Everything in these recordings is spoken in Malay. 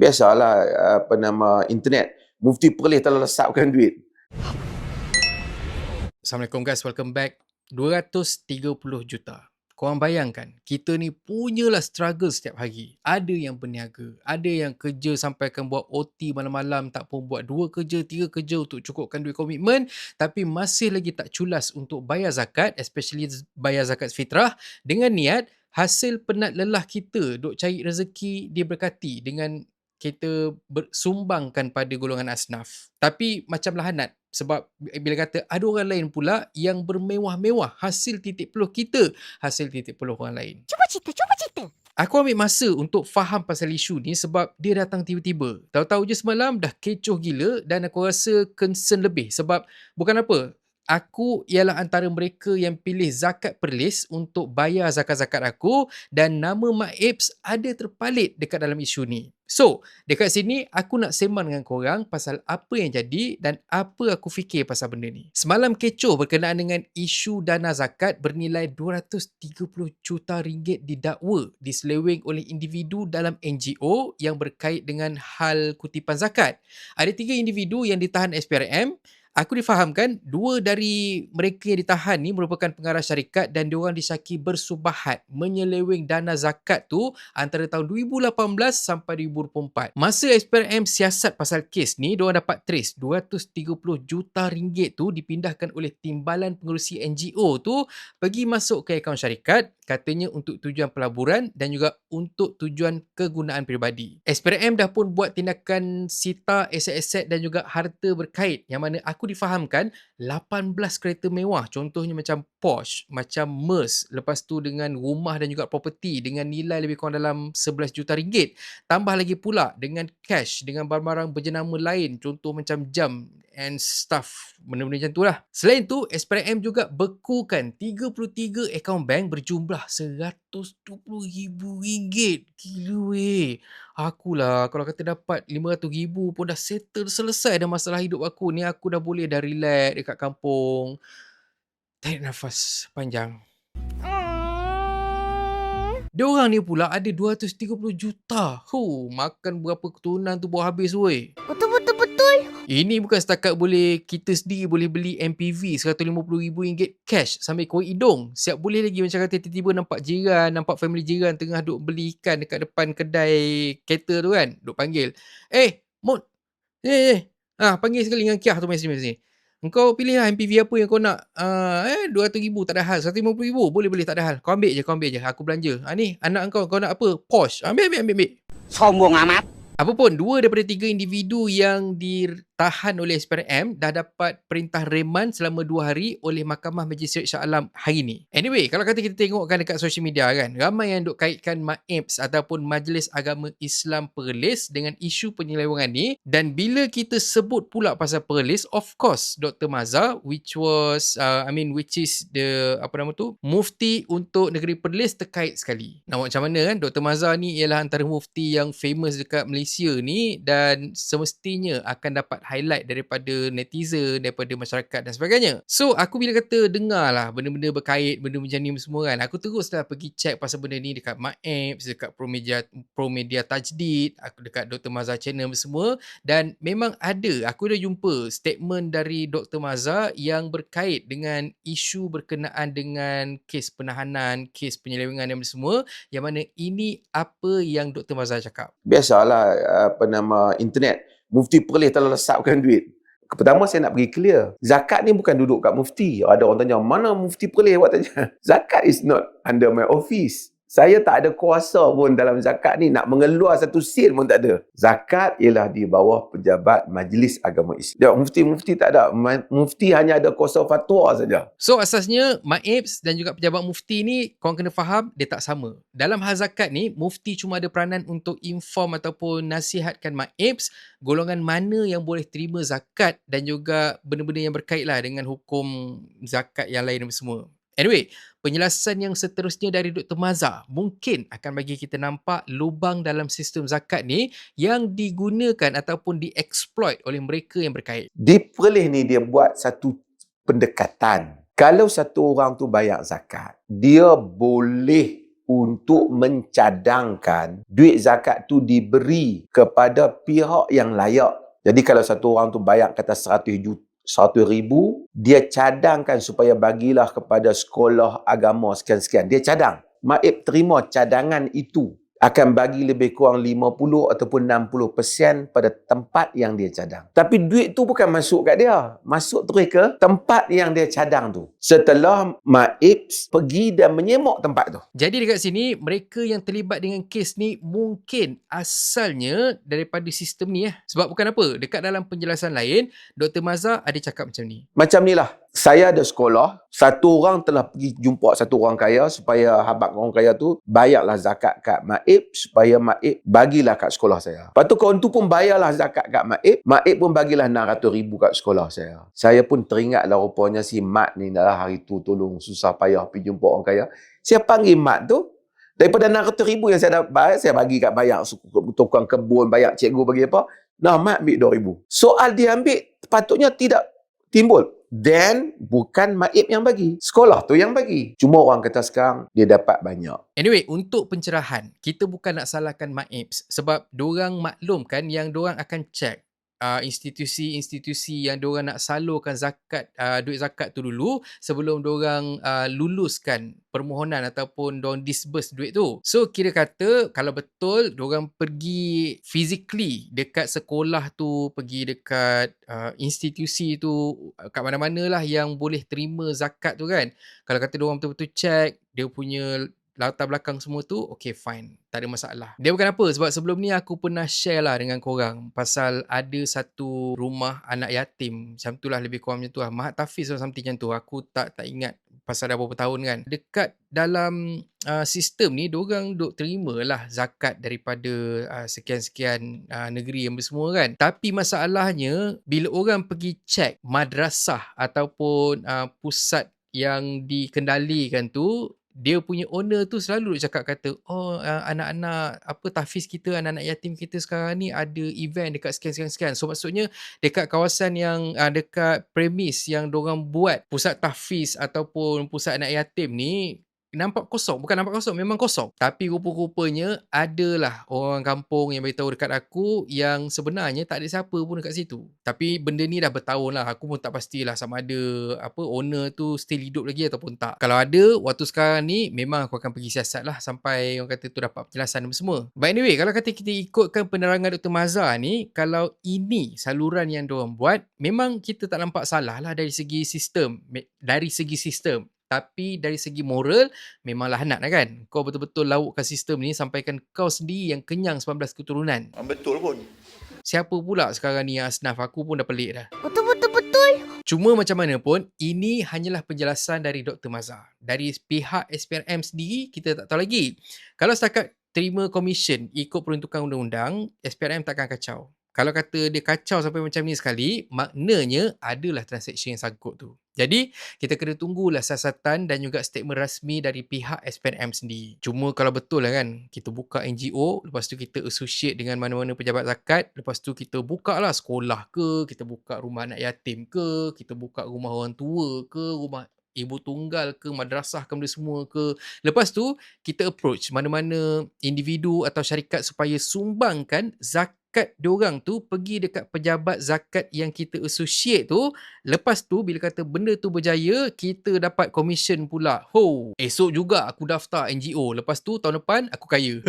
Biasalah, internet. Mufti Perlis telah lesapkan duit. Assalamualaikum guys, welcome back. 230 juta. Korang bayangkan, kita ni punyalah struggle setiap hari. Ada yang berniaga, ada yang kerja sampai akan buat OT malam-malam, tak pun buat 2 kerja, 3 kerja untuk cukupkan duit komitmen, tapi masih lagi tak culas untuk bayar zakat, especially bayar zakat fitrah, dengan niat hasil penat lelah kita duk cari rezeki diberkati dengan kita bersumbangkan pada golongan asnaf. Tapi macam lahanat, sebab bila kata ada orang lain pula yang bermewah-mewah hasil titik peluh kita, hasil titik peluh orang lain. Cuba cerita. Aku ambil masa untuk faham pasal isu ni sebab dia datang tiba-tiba. Tahu-tahu je semalam dah kecoh gila dan aku rasa concern lebih sebab bukan apa, aku ialah antara mereka yang pilih zakat Perlis untuk bayar zakat-zakat aku dan nama Mak Apes ada terpalit dekat dalam isu ni. So, dekat sini aku nak sembang dengan korang pasal apa yang jadi dan apa aku fikir pasal benda ni. Semalam kecoh berkenaan dengan isu dana zakat bernilai 230 juta ringgit didakwa diseleweng oleh individu dalam NGO yang berkait dengan hal kutipan zakat. Ada 3 individu yang ditahan SPRM. Aku difahamkan 2 dari mereka yang ditahan ni merupakan pengarah syarikat dan diorang disyaki bersubahat menyeleweng dana zakat tu antara tahun 2018 sampai 2024. Masa SPRM siasat pasal kes ni, diorang dapat trace 230 juta ringgit tu dipindahkan oleh timbalan pengerusi NGO tu pergi masuk ke akaun syarikat, katanya untuk tujuan pelaburan dan juga untuk tujuan kegunaan peribadi. SPRM dah pun buat tindakan sita aset-aset dan juga harta berkait yang mana aku difahamkan 18 kereta mewah, contohnya macam Porsche, macam Merc, lepas tu dengan rumah dan juga properti dengan nilai lebih kurang dalam 11 juta ringgit. Tambah lagi pula dengan cash, dengan barang-barang berjenama lain, contoh macam jam and stuff, benda-benda macam tu lah. Selain tu, SPRM juga bekukan 33 akaun bank berjumlah RM120,000. Gila weh. Akulah kalau kata dapat 500,000 pun dah settle, selesai dah masalah hidup aku ni. Aku dah boleh dah relax dekat kampung. Tarik nafas panjang. Diorang ni pula ada 230 juta. Makan berapa keturunan tu baru habis weh. Betul. Ini bukan setakat boleh kita sendiri boleh beli MPV RM150,000 cash sambil korek hidung. Siap boleh lagi macam kata tiba-tiba nampak jiran, nampak family jiran tengah duk beli ikan dekat depan kedai cater tu kan. Duk panggil. Mot. Panggil sekali dengan Kiah tu mari sini. Engkau pilih lah MPV apa yang kau nak. 200,000 tak ada hal. 150,000 boleh tak ada hal. Kau ambil je. Aku belanja. Ni anak kau nak apa? Porsche. Ambil. Sombong amat. Apapun, 2 daripada 3 individu yang ditahan oleh SPRM dah dapat perintah reman selama 2 hari oleh Mahkamah Magistrate Shah Alam hari ni. Anyway, kalau kata kita tengokkan dekat social media kan, ramai yang duk kaitkan Mak Apes ataupun Majlis Agama Islam Perlis dengan isu penyelewengan ni, dan bila kita sebut pula pasal Perlis, of course Dr. Mazhar which is the mufti untuk negeri Perlis terkait sekali. Nak macam mana kan, Dr. Mazhar ni ialah antara mufti yang famous dekat Malaysia ni dan semestinya akan dapat highlight daripada netizen, daripada masyarakat dan sebagainya. So aku bila kata dengar lah benda-benda berkait, benda macam ni semua kan, aku teruslah pergi check pasal benda ni dekat Mak Apes, dekat Promedia Tajdid, aku dekat Dr. Mazhar channel semua, dan memang ada, aku dah jumpa statement dari Dr. Mazhar yang berkait dengan isu berkenaan dengan kes penahanan, kes penyelewengan dan semua, yang mana ini apa yang Dr. Mazhar cakap. Biasalah, internet. Mufti Perlis telah lesapkan duit. Pertama saya nak bagi clear. Zakat ni bukan duduk kat mufti. Ada orang tanya, mana Mufti Perlis? Awak tanya. Zakat is not under my office. Saya tak ada kuasa pun dalam zakat ni. Nak mengeluar satu sen pun tak ada. Zakat ialah di bawah pejabat Majlis Agama Islam. Mufti tak ada. Mufti hanya ada kuasa fatwa saja. So asasnya Mak Apes dan juga pejabat mufti ni, korang kena faham dia tak sama. Dalam hal zakat ni, mufti cuma ada peranan untuk inform ataupun nasihatkan Mak Apes golongan mana yang boleh terima zakat dan juga benda-benda yang berkait lah dengan hukum zakat yang lain dan semua. Anyway, penjelasan yang seterusnya dari Dr. Mazhar mungkin akan bagi kita nampak lubang dalam sistem zakat ni yang digunakan ataupun dieksploit oleh mereka yang berkait. Di Perlis ni dia buat satu pendekatan. Kalau satu orang tu bayar zakat, dia boleh untuk mencadangkan duit zakat tu diberi kepada pihak yang layak. Jadi kalau satu orang tu bayar kata 100,000, dia cadangkan supaya bagilah kepada sekolah agama sekian-sekian. Dia cadang. Maib terima cadangan itu akan bagi lebih kurang 50 ataupun 60% pada tempat yang dia cadang. Tapi duit tu bukan masuk kat dia. Masuk terus ke tempat yang dia cadang tu. Setelah Maib pergi dan menyemak tempat tu. Jadi dekat sini, mereka yang terlibat dengan kes ni mungkin asalnya daripada sistem ni. Sebab bukan apa, dekat dalam penjelasan lain, Dr. Mazhar ada cakap macam ni. Macam ni lah. Saya ada sekolah, satu orang telah pergi jumpa satu orang kaya supaya habaq orang kaya tu bayarlah zakat kat Maib supaya Maib bagilah kat sekolah saya. Lepas tu kawan tu pun bayarlah zakat kat Maib, Maib pun bagilah 600,000 kat sekolah saya. Saya pun teringatlah rupanya si Mat ni dah hari tu tolong susah payah pergi jumpa orang kaya. Saya panggil Mat tu, daripada 600,000 yang saya dapat, saya bagi kat bayar tukang kebun, bayar cikgu bagi apa. Nah, Mat ambil 2,000. Soal dia ambil, patutnya tidak timbul. Then, bukan Maib yang bagi. Sekolah tu yang bagi. Cuma orang kata sekarang, dia dapat banyak. Anyway, untuk pencerahan, kita bukan nak salahkan Maib sebab diorang maklumkan yang diorang akan check institusi-institusi yang diorang nak salurkan zakat, duit zakat tu dulu sebelum diorang luluskan permohonan ataupun diorang disburse duit tu. So kira kata kalau betul diorang pergi physically dekat sekolah tu, pergi dekat institusi tu, kat mana-mana lah yang boleh terima zakat tu kan. Kalau kata diorang betul-betul check dia punya latar belakang semua tu, okay fine, tak ada masalah. Dia bukan apa, sebab sebelum ni aku pernah share lah dengan korang pasal ada satu rumah anak yatim, macam tu lah, lebih kurang macam tu lah, Mahat Tafiz atau something macam tu, aku tak ingat pasal dah berapa tahun kan. Dekat dalam sistem ni, diorang duk terima lah zakat daripada sekian-sekian negeri yang bersemua kan. Tapi masalahnya, bila orang pergi check madrasah ataupun pusat yang dikendalikan tu, dia punya owner tu selalu cakap kata, anak-anak tahfiz kita, anak-anak yatim kita sekarang ni ada event dekat sekian-sekian. So maksudnya dekat kawasan yang dekat premis yang diorang buat pusat tahfiz ataupun pusat anak yatim ni nampak kosong. Bukan nampak kosong, memang kosong. Tapi rupa-rupanya adalah orang kampung yang beritahu dekat aku yang sebenarnya tak ada siapa pun dekat situ. Tapi benda ni dah bertahun lah. Aku pun tak pastilah sama ada owner tu still hidup lagi ataupun tak. Kalau ada, waktu sekarang ni memang aku akan pergi siasat lah sampai orang kata tu dapat penjelasan semua. But anyway, kalau kata kita ikutkan penerangan Dr. Mazhar ni, kalau ini saluran yang diorang buat, memang kita tak nampak salah lah dari segi sistem. Tapi dari segi moral, memanglah hanat lah kan. Kau betul-betul laukkan sistem ni sampaikan kau sendiri yang kenyang 19 keturunan. Betul pun. Siapa pula sekarang ni yang asnaf? Aku pun dah pelik dah. Betul. Cuma macam mana pun, ini hanyalah penjelasan dari Dr. Mazhar. Dari pihak SPRM sendiri, kita tak tahu lagi. Kalau setakat terima komisen ikut peruntukan undang-undang, SPRM takkan kacau. Kalau kata dia kacau sampai macam ni sekali, maknanya adalah transaksi yang sangkut tu. Jadi, kita kena tunggulah siasatan dan juga statement rasmi dari pihak SPRM sendiri. Cuma kalau betul lah kan, kita buka NGO, lepas tu kita associate dengan mana-mana pejabat zakat, lepas tu kita buka lah sekolah ke, kita buka rumah anak yatim ke, kita buka rumah orang tua ke, rumah ibu tunggal ke, madrasah ke, benda semua ke. Lepas tu, kita approach mana-mana individu atau syarikat supaya sumbangkan zakat diorang tu pergi dekat pejabat zakat yang kita associate tu. Lepas tu, bila kata benda tu berjaya, kita dapat komisen pula. Esok juga aku daftar NGO. Lepas tu, tahun depan, aku kaya.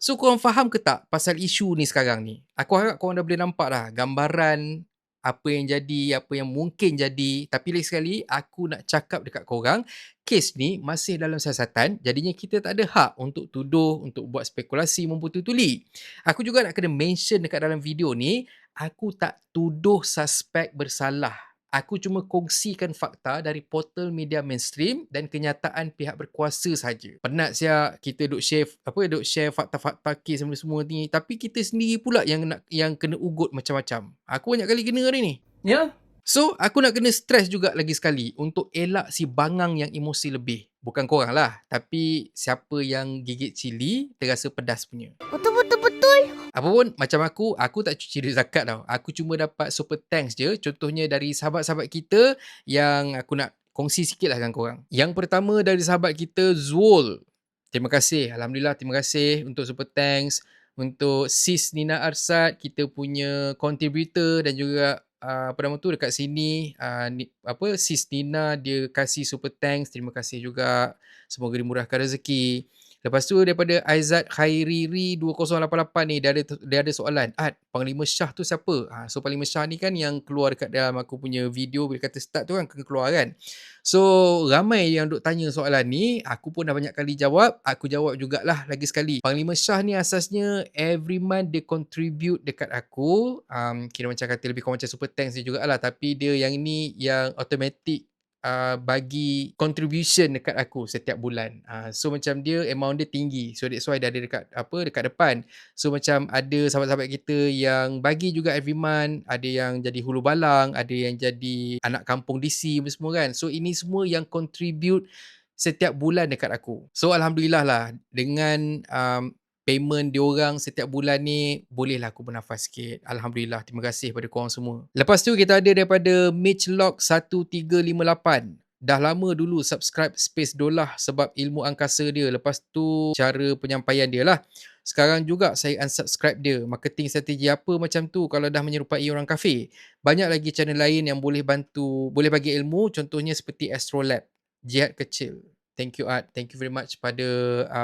So, korang faham ke tak pasal isu ni sekarang ni? Aku harap korang dah boleh nampak dah gambaran apa yang jadi, apa yang mungkin jadi. Tapi lagi sekali, aku nak cakap dekat korang, kes ni masih dalam siasatan, jadinya kita tak ada hak untuk tuduh, untuk buat spekulasi, memputus-tuli. Aku juga nak kena mention dekat dalam video ni, aku tak tuduh suspek bersalah. Aku cuma kongsikan fakta dari portal media mainstream dan kenyataan pihak berkuasa saja. Penat siap kita duk share fakta-fakta kes semua ni, tapi kita sendiri pula yang kena ugut macam-macam. Aku banyak kali kena hari ni. Ya. So, aku nak kena stres juga lagi sekali untuk elak si bangang yang emosi lebih. Bukan korang lah, tapi siapa yang gigit cili terasa pedas punya. Betul. Apa pun, macam aku tak cuci duit zakat tau. Aku cuma dapat super thanks je. Contohnya dari sahabat-sahabat kita yang aku nak kongsi sikit lah dengan korang. Yang pertama dari sahabat kita Zul. Terima kasih. Alhamdulillah, terima kasih untuk super thanks. Untuk Sis Nina Arsad, kita punya contributor, dan juga apa nama tu dekat sini, Sis Nina dia kasih super thanks. Terima kasih juga. Semoga dimurahkan rezeki. Lepas tu daripada Aizat Khairiri 2088 ni, dia ada soalan. Panglima Shah tu siapa? So Panglima Shah ni kan yang keluar dekat dalam aku punya video bila kata start tu kan keluar kan. So ramai yang duk tanya soalan ni, aku pun dah banyak kali jawab, aku jawab jugalah lagi sekali. Panglima Shah ni asasnya every month dia contribute dekat aku, kira macam kata lebih kurang macam super thanks dia jugalah, tapi dia yang ni yang automatic bagi contribution dekat aku setiap bulan. So macam dia amount dia tinggi. So that's why dia ada dekat depan. So macam ada sahabat-sahabat kita yang bagi juga every month, ada yang jadi hulu balang, ada yang jadi anak kampung DC semua kan. So ini semua yang contribute setiap bulan dekat aku. So alhamdulillah lah dengan payment diorang setiap bulan ni, bolehlah aku bernafas sikit. Alhamdulillah, terima kasih pada korang semua. Lepas tu kita ada daripada Mitchlock 1358. Dah lama dulu subscribe Space Dolah sebab ilmu angkasa dia. Lepas tu cara penyampaian dia lah. Sekarang juga saya unsubscribe dia. Marketing strategi apa macam tu kalau dah menyerupai orang kafe. Banyak lagi channel lain yang boleh bantu, boleh bagi ilmu. Contohnya seperti Astrolab. Jihad kecil. Thank you Art. Thank you very much pada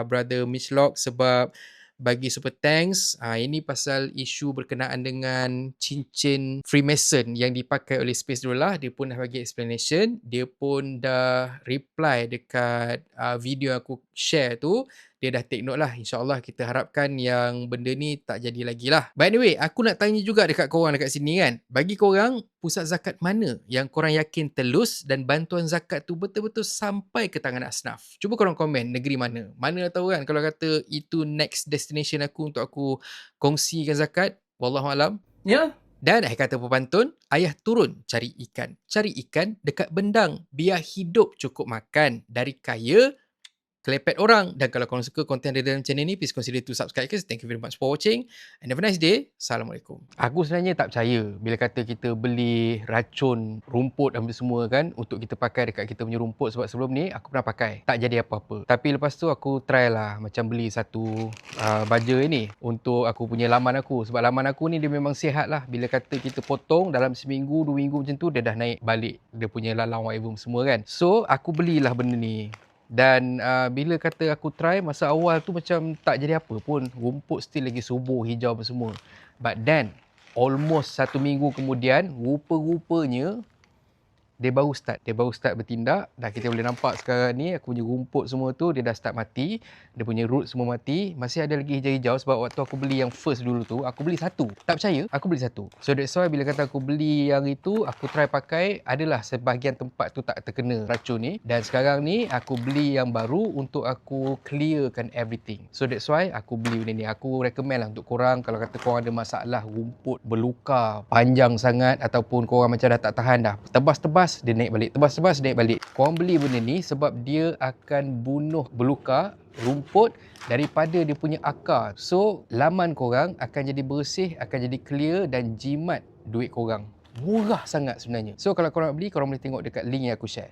brother Mitchlock sebab bagi super thanks. Ini pasal isu berkenaan dengan cincin Freemason yang dipakai oleh Space Dolah. Dia pun dah bagi explanation. Dia pun dah reply dekat video aku share tu. Dia dah take note lah. InsyaAllah kita harapkan yang benda ni tak jadi lagi lah. By the way, aku nak tanya juga dekat korang dekat sini kan. Bagi korang, pusat zakat mana yang korang yakin telus dan bantuan zakat tu betul-betul sampai ke tangan asnaf? Cuba korang komen negeri mana. Mana tahu kan kalau kata itu next destination aku untuk aku kongsikan zakat. Wallahualam. Ya. Dan kata pepantun, ayah turun cari ikan. Cari ikan dekat bendang. Biar hidup cukup makan. Dari kaya, kelepet orang. Dan kalau korang suka konten dalam channel ni, please consider to subscribe guys. Thank you very much for watching and have a nice day. Assalamualaikum. Aku sebenarnya tak percaya bila kata kita beli racun rumput dan semua kan untuk kita pakai dekat kita punya rumput, sebab sebelum ni aku pernah pakai, tak jadi apa-apa. Tapi lepas tu aku try lah macam beli satu baja ni untuk aku punya laman aku, sebab laman aku ni dia memang sihat lah. Bila kata kita potong dalam seminggu 2 minggu macam tu, dia dah naik balik dia punya lalang whatever semua kan. So aku belilah benda ni. Dan bila kata aku try, masa awal tu macam tak jadi apa pun. Rumput still lagi subur, hijau apa semua. But then, almost 1 minggu kemudian, rupa-rupanya dia baru start bertindak. Dah kita boleh nampak sekarang ni aku punya rumput semua tu dia dah start mati. Dia punya root semua mati. Masih ada lagi hijau-hijau sebab waktu aku beli yang first dulu tu, aku beli satu. Tak percaya, aku beli satu. So that's why bila kata aku beli yang itu, aku try pakai, adalah sebahagian tempat tu tak terkena racun ni. Dan sekarang ni aku beli yang baru untuk aku clearkan everything. So that's why aku beli benda ni. Aku recommend lah untuk korang kalau kata korang ada masalah rumput berluka panjang sangat ataupun korang macam dah tak tahan dah. Tebas-tebas dia naik balik, tebas-tebas dia naik balik. Korang beli benda ni sebab dia akan bunuh beluka rumput daripada dia punya akar. So laman korang akan jadi bersih, akan jadi clear dan jimat duit korang. Murah sangat sebenarnya. So kalau korang nak beli, korang boleh tengok dekat link yang aku share.